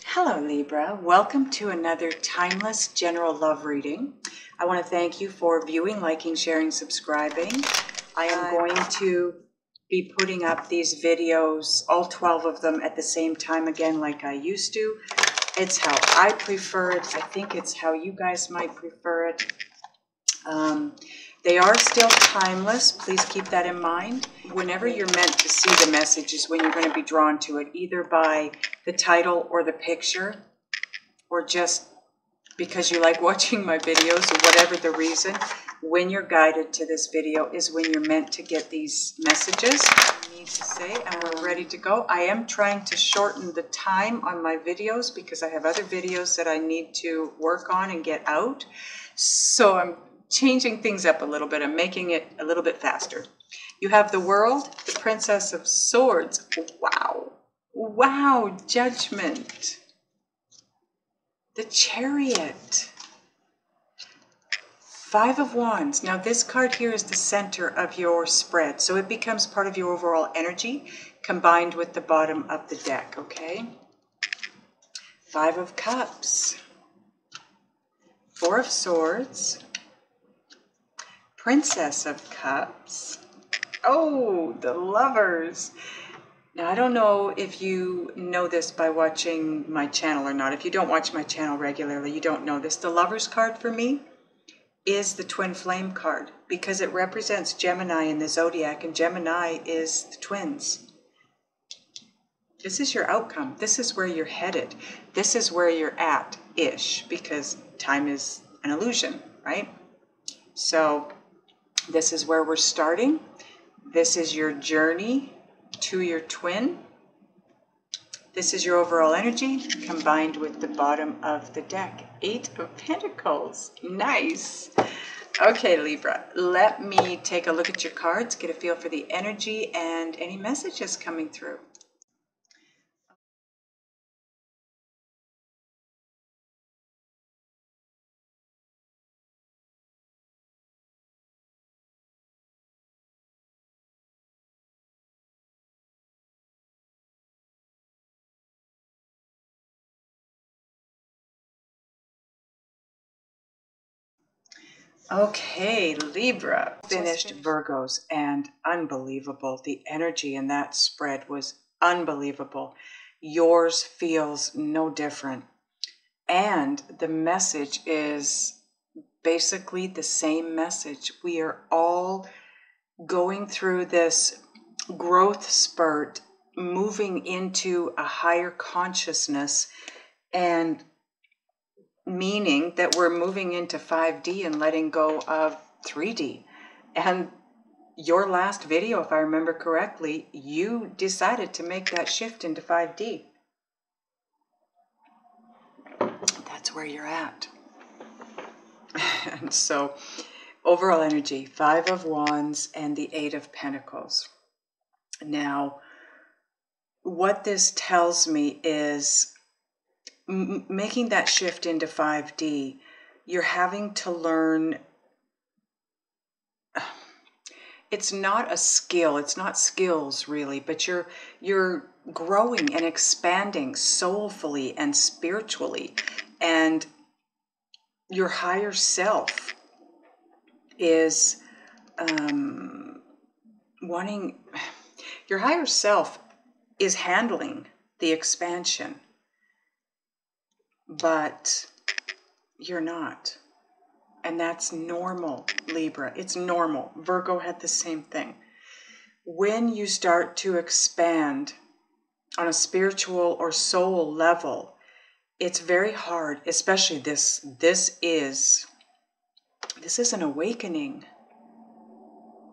Hello Libra, welcome to another Timeless General Love reading. I want to thank you for viewing, liking, sharing, subscribing. I am going to be putting up these videos, all 12 of them at the same time again like I used to. It's how I prefer it. I think it's how you guys might prefer it. They are still timeless. Please keep that in mind. Whenever you're meant to see the message is when you're going to be drawn to it, either by the title or the picture, or just because you like watching my videos, or whatever the reason. When you're guided to this video is when you're meant to get these messages. I need to say, and we're ready to go. I am trying to shorten the time on my videos because I have other videos that I need to work on and get out. So I'm changing things up a little bit. I'm making it a little bit faster. You have the World, the Princess of Swords. Wow. Wow, Judgment. The Chariot. Five of Wands. Now this card here is the center of your spread. So it becomes part of your overall energy combined with the bottom of the deck, okay? Five of Cups. Four of Swords. Princess of Cups. Oh, the Lovers. Now, I don't know if you know this by watching my channel or not. If you don't watch my channel regularly, you don't know this. The Lovers card for me is the Twin Flame card because it represents Gemini in the zodiac, and Gemini is the twins. This is your outcome. This is where you're headed. This is where you're at-ish, because time is an illusion, right? So this is where we're starting. This is your journey to your twin. This is your overall energy combined with the bottom of the deck. Eight of Pentacles. Nice. Okay, Libra, let me take a look at your cards, get a feel for the energy and any messages coming through. Okay, Libra. Finished Virgos, and unbelievable. The energy in that spread was unbelievable. Yours feels no different. And the message is basically the same message. We are all going through this growth spurt, moving into a higher consciousness, and meaning that we're moving into 5D and letting go of 3D. And your last video, if I remember correctly, you decided to make that shift into 5D. That's where you're at. And so overall energy, Five of Wands and the Eight of Pentacles. Now, what this tells me is making that shift into 5D, you're having to learn. It's not a skill, it's not skills really, but you're growing and expanding soulfully and spiritually, and your higher self is your higher self is handling the expansion, but you're not. And that's normal, Libra. It's normal. Virgo had the same thing. When you start to expand on a spiritual or soul level, it's very hard, especially this is an awakening.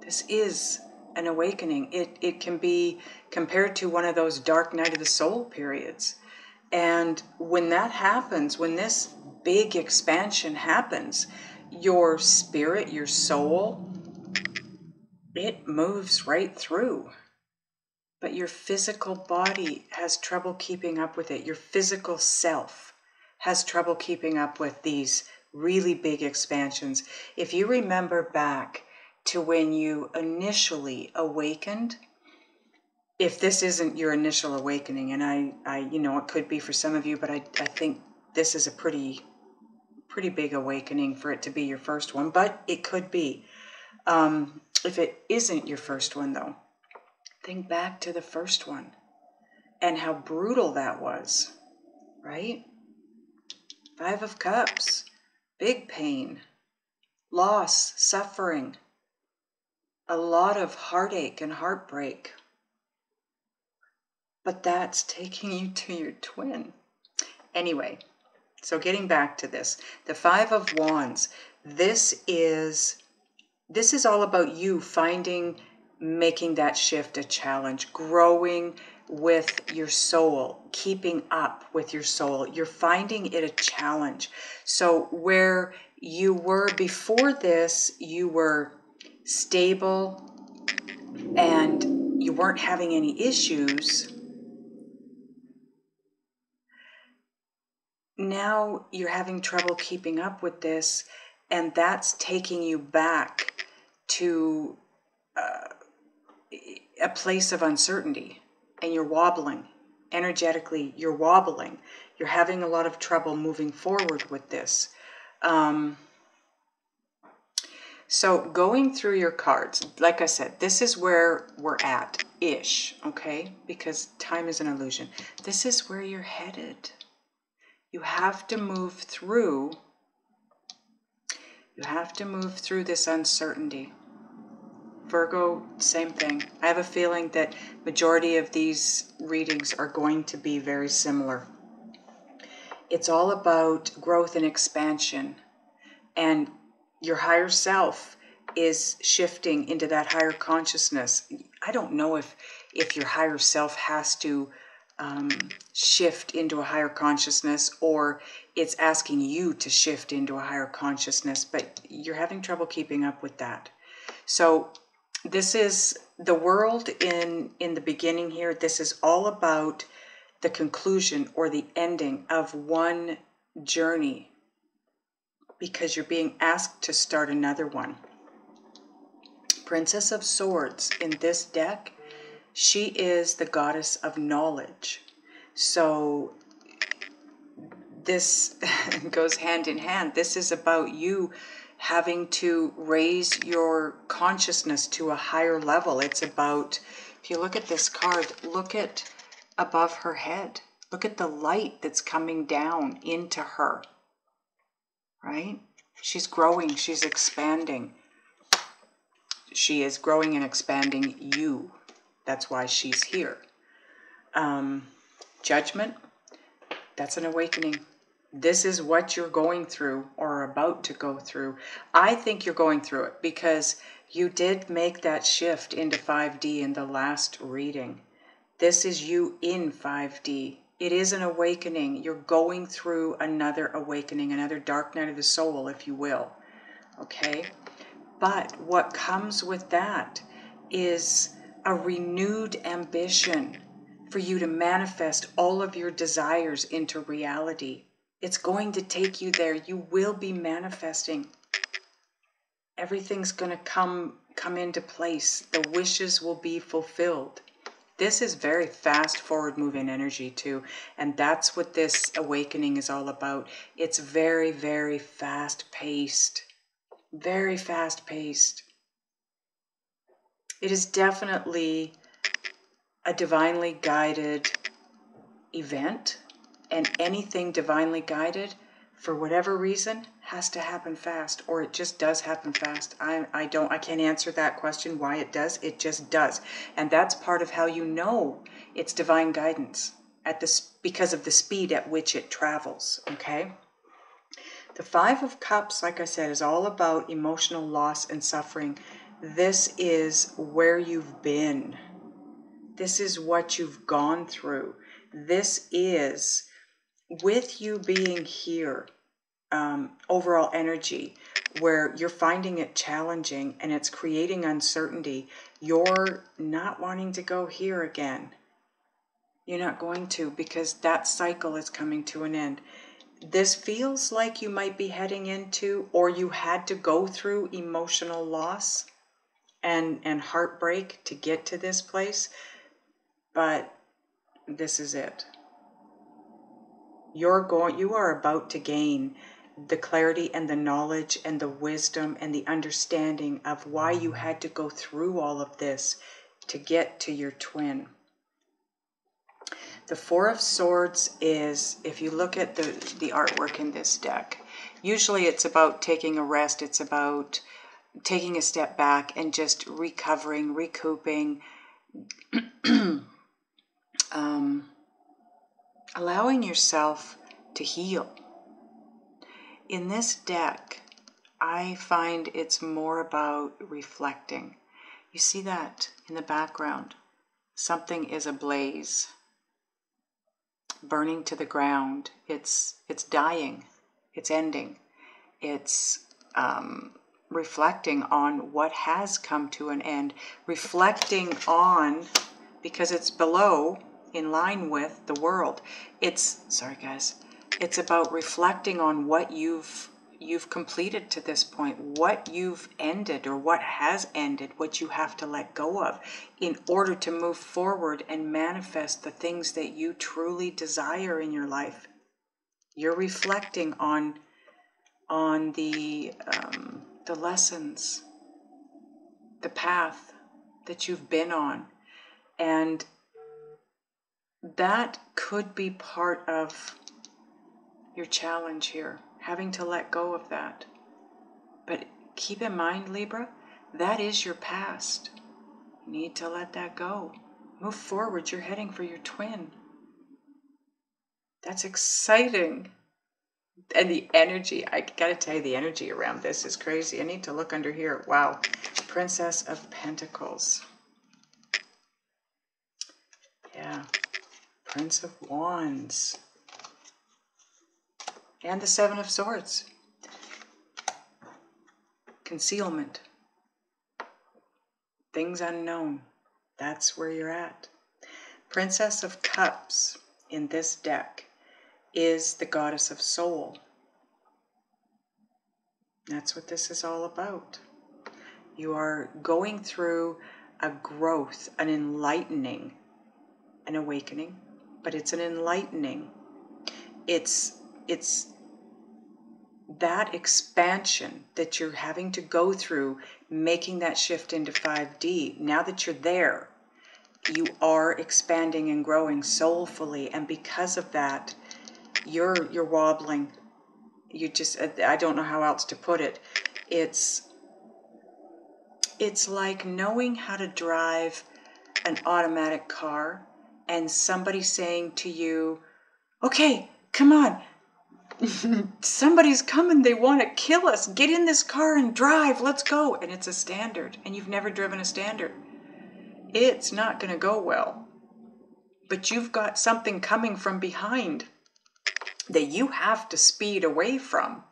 This is an awakening. It can be compared to one of those dark night of the soul periods. And when that happens, when this big expansion happens, your spirit, your soul, it moves right through. But your physical body has trouble keeping up with it. Your physical self has trouble keeping up with these really big expansions. If you remember back to when you initially awakened, if this isn't your initial awakening, and I you know, it could be for some of you, but I think this is a pretty big awakening for it to be your first one, but it could be. If it isn't your first one, though, think back to the first one and how brutal that was, right? 5 of Cups, big pain, loss, suffering, a lot of heartache and heartbreak. But that's taking you to your twin. Anyway, so getting back to this, the 5 of Wands, this is all about you making that shift a challenge, growing with your soul, keeping up with your soul. You're finding it a challenge. So where you were before this, you were stable and you weren't having any issues. Now you're having trouble keeping up with this, and that's taking you back to a place of uncertainty, and you're wobbling. Energetically, you're wobbling. You're having a lot of trouble moving forward with this. So going through your cards, like I said, this is where we're at-ish, okay? Because time is an illusion. This is where you're headed. You have to move through. You have to move through this uncertainty. Virgo, same thing. I have a feeling that majority of these readings are going to be very similar. It's all about growth and expansion, and your higher self is shifting into that higher consciousness. I don't know if your higher self has to shift into a higher consciousness, or it's asking you to shift into a higher consciousness, but you're having trouble keeping up with that. So this is the world in the beginning here. This is all about the conclusion or the ending of one journey, because you're being asked to start another one. Princess of Swords in this deck, she is the goddess of knowledge. So this goes hand in hand. This is about you having to raise your consciousness to a higher level. It's about, if you look at this card, look at above her head. Look at the light that's coming down into her, right? She's growing, she's expanding. She is growing and expanding you. That's why she's here. Judgment, that's an awakening. This is what you're going through or about to go through. I think you're going through it because you did make that shift into 5D in the last reading. This is you in 5D. It is an awakening. You're going through another awakening, another dark night of the soul, if you will. Okay? But what comes with that is a renewed ambition for you to manifest all of your desires into reality. It's going to take you there. You will be manifesting. Everything's going to come into place. The wishes will be fulfilled. This is very fast forward moving energy too. And that's what this awakening is all about. It's very, very fast paced. Very fast paced. It is definitely a divinely guided event. And anything divinely guided, for whatever reason, has to happen fast, or it just does happen fast. I can't answer that question why it does. It just does. And that's part of how you know it's divine guidance, because of the speed at which it travels, okay? The 5 of Cups, like I said, is all about emotional loss and suffering. This is where you've been. This is what you've gone through. This is, with you being here, overall energy, where you're finding it challenging and it's creating uncertainty. You're not wanting to go here again. You're not going to, because that cycle is coming to an end. This feels like you might be heading into, or you had to go through emotional loss and heartbreak to get to this place. but this is it. You are about to gain the clarity and the knowledge and the wisdom and the understanding of why you had to go through all of this to get to your twin. The Four of Swords is, if you look at the artwork in this deck, usually it's about taking a rest, it's about taking a step back and just recovering, recouping, allowing yourself to heal. In this deck, I find it's more about reflecting. You see that in the background? Something is ablaze, burning to the ground. It's dying. It's ending. It's reflecting on what has come to an end. Reflecting on, because it's below, in line with the world. Sorry guys, it's about reflecting on what you've completed to this point, what you've ended or what has ended, what you have to let go of in order to move forward and manifest the things that you truly desire in your life. You're reflecting on the lessons, the path that you've been on, and that could be part of your challenge here, having to let go of that. But keep in mind, Libra, that is your past. You need to let that go. Move forward. You're heading for your twin. That's exciting. And the energy, I gotta tell you, the energy around this is crazy. I need to look under here. Wow. Princess of Pentacles. Yeah. Prince of Wands. And the Seven of Swords. Concealment. Things unknown. That's where you're at. Princess of Cups in this deck is the goddess of soul. That's what this is all about. You are going through a growth, an enlightening, an awakening, but it's an enlightening. It's that expansion that you're having to go through, making that shift into 5D. Now that you're there, you are expanding and growing soulfully, and because of that, you're wobbling. You just, I don't know how else to put it. It's like knowing how to drive an automatic car and somebody saying to you, okay, come on, somebody's coming, they want to kill us, get in this car and drive, let's go. And it's a standard, and you've never driven a standard. It's not going to go well. But you've got something coming from behind that you have to speed away from.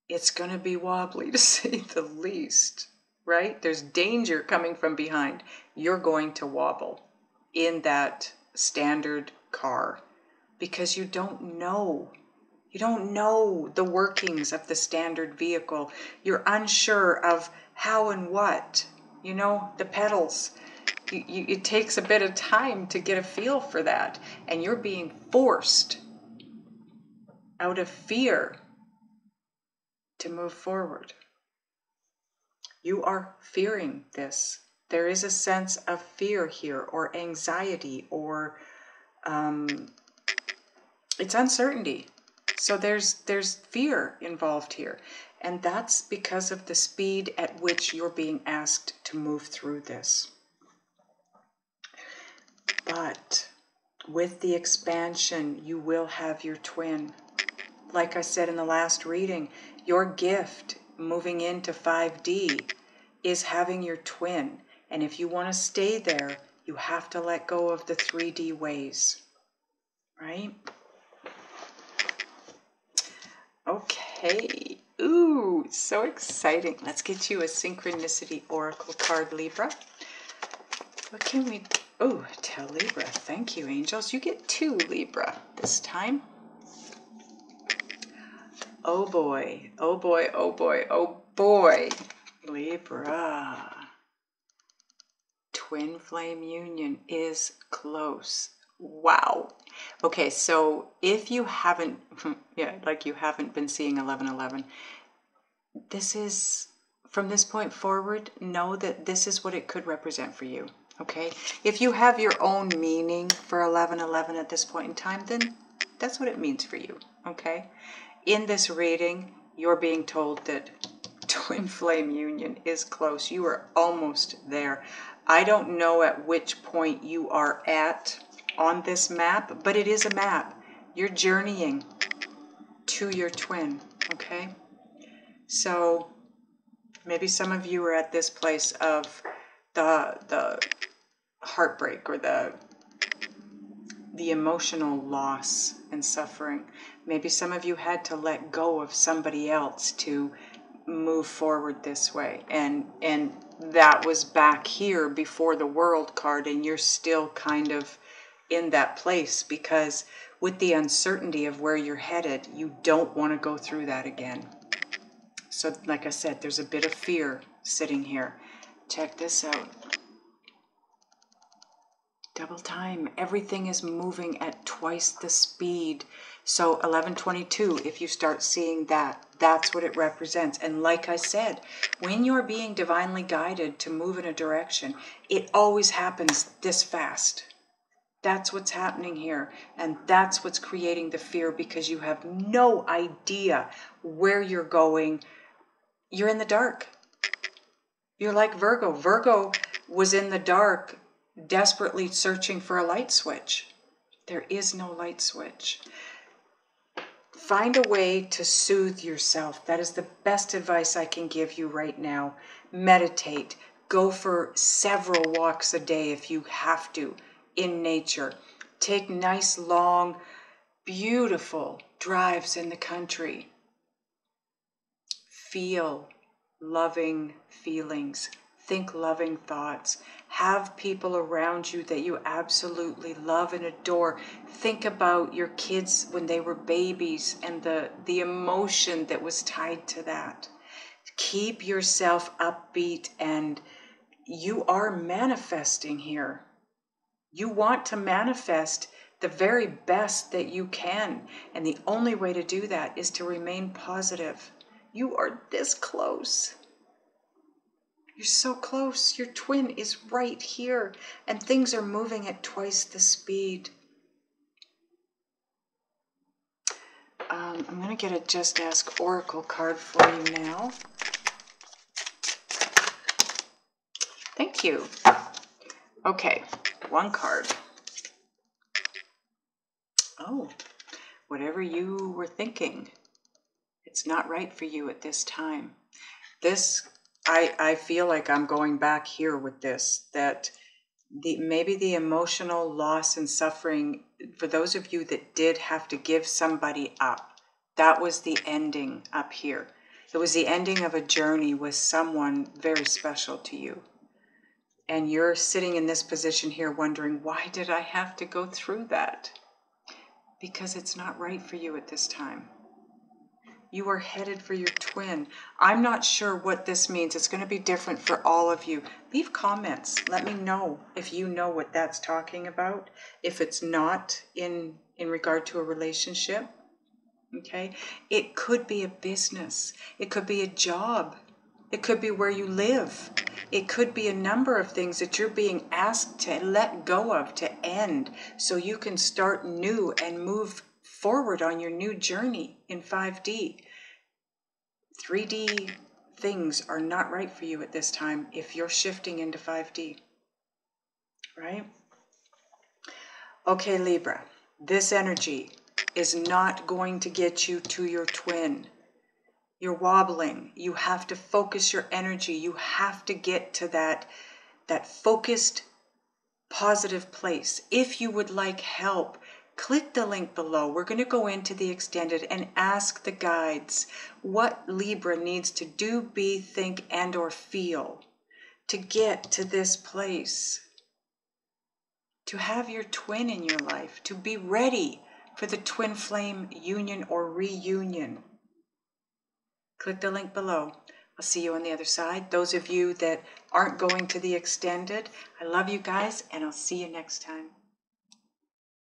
It's going to be wobbly, to say the least, right? There's danger coming from behind. You're going to wobble in that standard car because you don't know. You don't know the workings of the standard vehicle. You're unsure of how and what. You know, the pedals. It takes a bit of time to get a feel for that. And you're being forced out of fear to move forward. You are fearing this. There is a sense of fear here, or anxiety, or it's uncertainty. So there's fear involved here. And that's because of the speed at which you're being asked to move through this. But with the expansion, you will have your twin. Like I said in the last reading, your gift moving into 5D is having your twin. And if you want to stay there, you have to let go of the 3D ways. Right? Okay. Ooh, so exciting. Let's get you a Synchronicity Oracle card, Libra. What can we... Oh, tell Libra. Thank you, angels. You get 2, Libra, this time. Oh boy, oh boy, oh boy, oh boy. Libra. twin flame union is close. Wow. Okay, so if you haven't, yeah, like you haven't been seeing 1111, this is, from this point forward, know that this is what it could represent for you. Okay, if you have your own meaning for 1111 at this point in time, then that's what it means for you. Okay, in this reading, you're being told that twin flame union is close. You are almost there. I don't know at which point you are at on this map, but it is a map. You're journeying to your twin. Okay, so maybe some of you are at this place of the heartbreak or the emotional loss and suffering. Maybe some of you had to let go of somebody else to move forward this way, and that was back here before the World card, and you're still kind of in that place because with the uncertainty of where you're headed, you don't want to go through that again. So like I said, there's a bit of fear sitting here. Check this out. Double time. Everything is moving at twice the speed. So 1122, if you start seeing that, that's what it represents. And like I said, when you're being divinely guided to move in a direction, it always happens this fast. That's what's happening here. And that's what's creating the fear, because you have no idea where you're going. You're in the dark. You're like Virgo. Virgo was in the dark, desperately searching for a light switch. There is no light switch. Find a way to soothe yourself. That is the best advice I can give you right now. Meditate. Go for several walks a day if you have to in nature. Take nice, long, beautiful drives in the country. Feel loving feelings. Think loving thoughts. Have people around you that you absolutely love and adore. Think about your kids when they were babies and the emotion that was tied to that. Keep yourself upbeat, and you are manifesting here. You want to manifest the very best that you can, and the only way to do that is to remain positive. You are this close. You're so close. Your twin is right here, and things are moving at twice the speed. I'm going to get a Just Ask Oracle card for you now. Thank you. Okay, one card. Oh, whatever you were thinking, it's not right for you at this time. This, I feel like I'm going back here with this, that maybe the emotional loss and suffering, for those of you that did have to give somebody up, that was the ending up here. It was the ending of a journey with someone very special to you. And you're sitting in this position here wondering, why did I have to go through that? Because it's not right for you at this time. You are headed for your twin. I'm not sure what this means. It's going to be different for all of you. Leave comments. Let me know if you know what that's talking about. If it's not in regard to a relationship. Okay? It could be a business. It could be a job. It could be where you live. It could be a number of things that you're being asked to let go of, to end, so you can start new and move forward on your new journey in 5D. 3D things are not right for you at this time if you're shifting into 5D. Right? Okay, Libra, this energy is not going to get you to your twin. You're wobbling. You have to focus your energy. You have to get to that focused, positive place. If you would like help, click the link below. We're going to go into the extended and ask the guides what Libra needs to do, be, think, and or feel to get to this place. To have your twin in your life. To be ready for the twin flame union or reunion. Click the link below. I'll see you on the other side. Those of you that aren't going to the extended, I love you guys, and I'll see you next time.